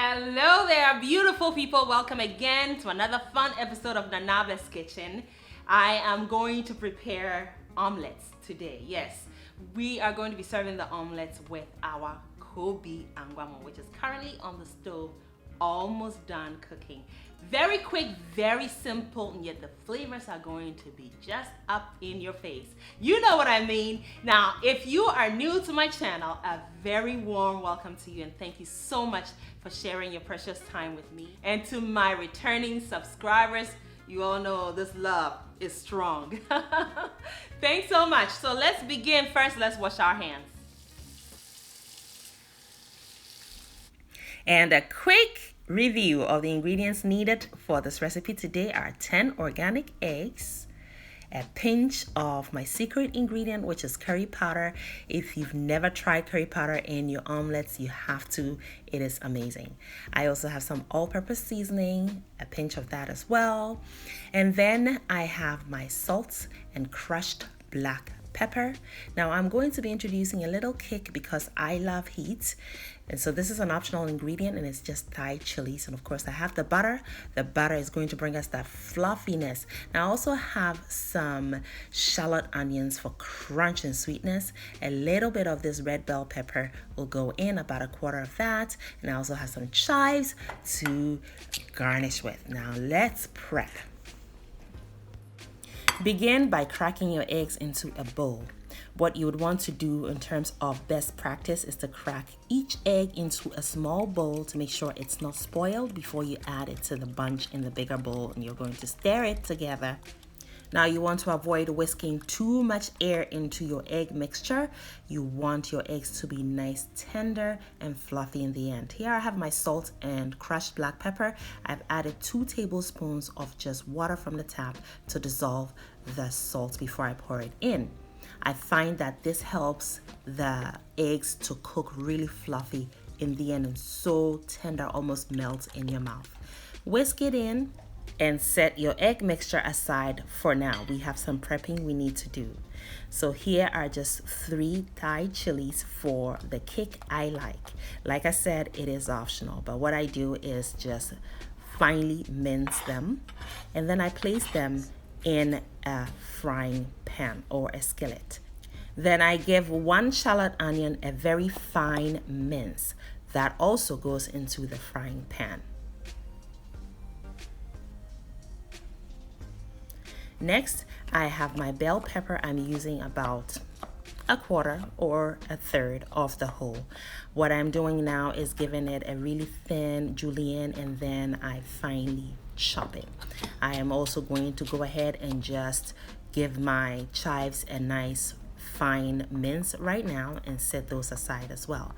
Hello there, beautiful people. Welcome again to another fun episode of Nanabe's Kitchen. I am going to prepare omelets today. Yes, we are going to be serving the omelets with our Kobe angwamo, which is currently on the stove, almost done cooking. Very quick, very simple, and yet the flavors are going to be just up in your face. You know what I mean. Now, if you are new to my channel, a very warm welcome to you, and thank you so much for sharing your precious time with me. And to my returning subscribers, you all know this love is strong. Thanks so much. So let's begin. First, let's wash our hands. And a quick review of the ingredients needed for this recipe today are 10 organic eggs, a pinch of my secret ingredient, which is curry powder. If you've never tried curry powder in your omelets, you have to. It is amazing. I also have some all-purpose seasoning, a pinch of that as well. And then I have my salt and crushed black pepper. Now I'm going to be introducing a little kick because I love heat. And so this is an optional ingredient, and it's just Thai chilies. And of course I have the butter. The butter is going to bring us that fluffiness. Now I also have some shallot onions for crunch and sweetness. A little bit of this red bell pepper will go in, about a quarter of that. And I also have some chives to garnish with. Now let's prep. Begin by cracking your eggs into a bowl. What you would want to do in terms of best practice is to crack each egg into a small bowl to make sure it's not spoiled before you add it to the bunch in the bigger bowl, and you're going to stir it together. Now you want to avoid whisking too much air into your egg mixture. You want your eggs to be nice, tender, and fluffy in the end. Here I have my salt and crushed black pepper. I've added 2 tablespoons of just water from the tap to dissolve the salt before I pour it in. I find that this helps the eggs to cook really fluffy in the end and so tender, almost melts in your mouth. Whisk it in and set your egg mixture aside for now. We have some prepping we need to do. So here are just 3 Thai chilies for the kick I like. Like I said, it is optional, but what I do is just finely mince them, and then I place them in a frying pan or a skillet. Then I give 1 shallot onion a very fine mince. That also goes into the frying pan. Next, I have my bell pepper. I'm using about a quarter or a third of the whole. What I'm doing now is giving it a really thin julienne, and then I finely chop it. I am also going to go ahead and just give my chives a nice fine mince right now and set those aside as well.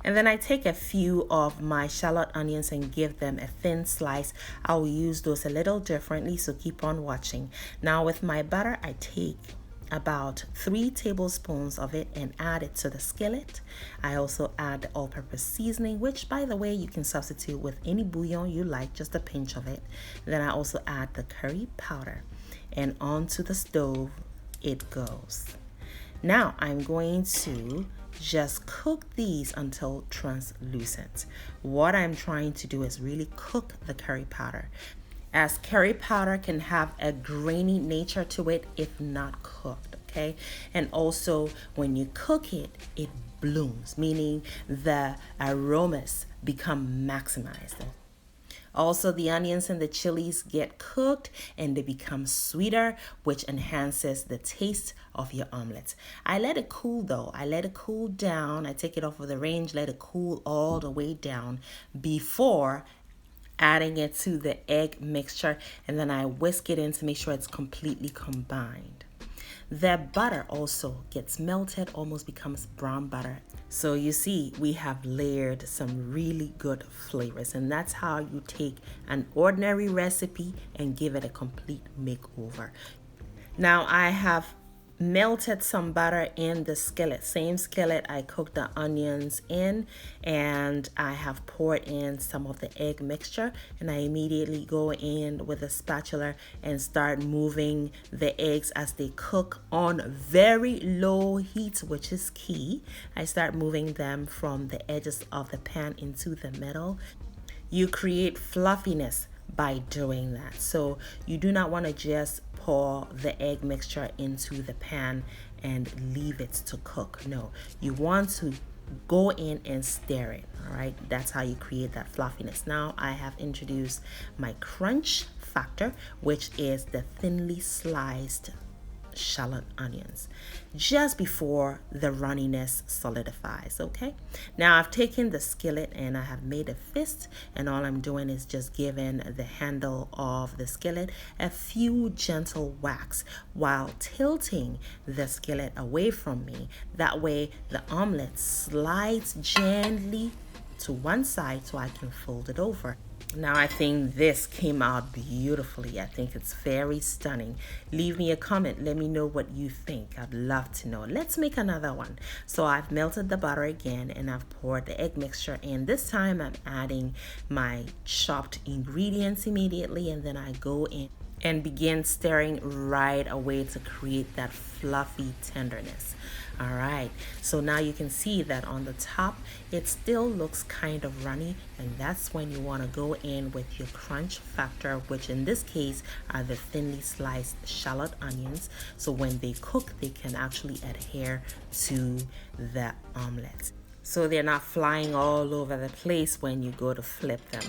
And then I take a few of my shallot onions and give them a thin slice. I'll use those a little differently, so keep on watching. Now with my butter, I take about 3 tablespoons of it and add it to the skillet. I also add the all-purpose seasoning, which by the way you can substitute with any bouillon you like, just a pinch of it. Then I also add the curry powder, and onto the stove it goes. Now I'm going to just cook these until translucent. What I'm trying to do is really cook the curry powder, as curry powder can have a grainy nature to it if not cooked, okay? And also when you cook it, it blooms, meaning the aromas become maximized. Also, the onions and the chilies get cooked and they become sweeter, which enhances the taste of your omelets. I let it cool though. I let it cool down. I take it off of the range, let it cool all the way down before adding it to the egg mixture, and then I whisk it in to make sure it's completely combined. The butter also gets melted, almost becomes brown butter. So you see, we have layered some really good flavors, and that's how you take an ordinary recipe and give it a complete makeover. Now I have melted some butter in the skillet, same skillet I cooked the onions in, and I have poured in some of the egg mixture, and I immediately go in with a spatula and start moving the eggs as they cook on very low heat, which is key. I start moving them from the edges of the pan into the middle. You create fluffiness by doing that. So you do not want to just pour the egg mixture into the pan and leave it to cook. No, you want to go in and stir it. All right, that's how you create that fluffiness. Now I have introduced my crunch factor, which is the thinly sliced shallot onions just before the runniness solidifies. Okay, now I've taken the skillet and I have made a fist, and all I'm doing is just giving the handle of the skillet a few gentle whacks while tilting the skillet away from me. That way the omelet slides gently to one side so I can fold it over. Now I think this came out beautifully. I think it's very stunning. Leave me a comment. Let me know what you think. I'd love to know. Let's make another one. So I've melted the butter again and I've poured the egg mixture in. This time I'm adding my chopped ingredients immediately, and then I go in and begin stirring right away to create that fluffy tenderness. All right, so now you can see that on the top it still looks kind of runny, and that's when you want to go in with your crunch factor, which in this case are the thinly sliced shallot onions, so when they cook they can actually adhere to the omelette, so they're not flying all over the place when you go to flip them.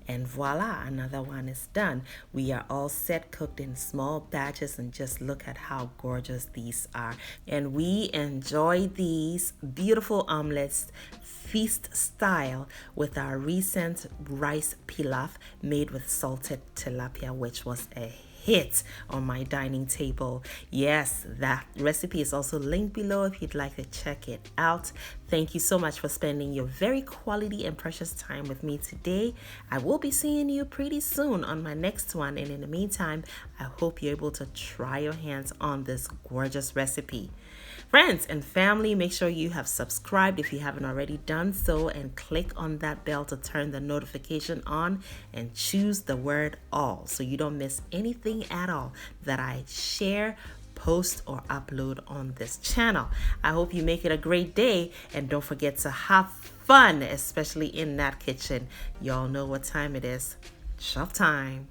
And voila, another one is done. We are all set, cooked in small batches, and just look at how gorgeous these are. And we enjoy these beautiful omelets feast style with our recent rice pilaf made with salted tilapia, which was a hit on my dining table. Yes, that recipe is also linked below if you'd like to check it out. Thank you so much for spending your very quality and precious time with me today. I will be seeing you pretty soon on my next one, and in the meantime, I hope you're able to try your hands on this gorgeous recipe. Friends and family, make sure you have subscribed if you haven't already done so, and click on that bell to turn the notification on and choose the word all so you don't miss anything at all that I share, post, or upload on this channel. I hope you make it a great day, and don't forget to have fun, especially in that kitchen. Y'all know what time it is. Chef time.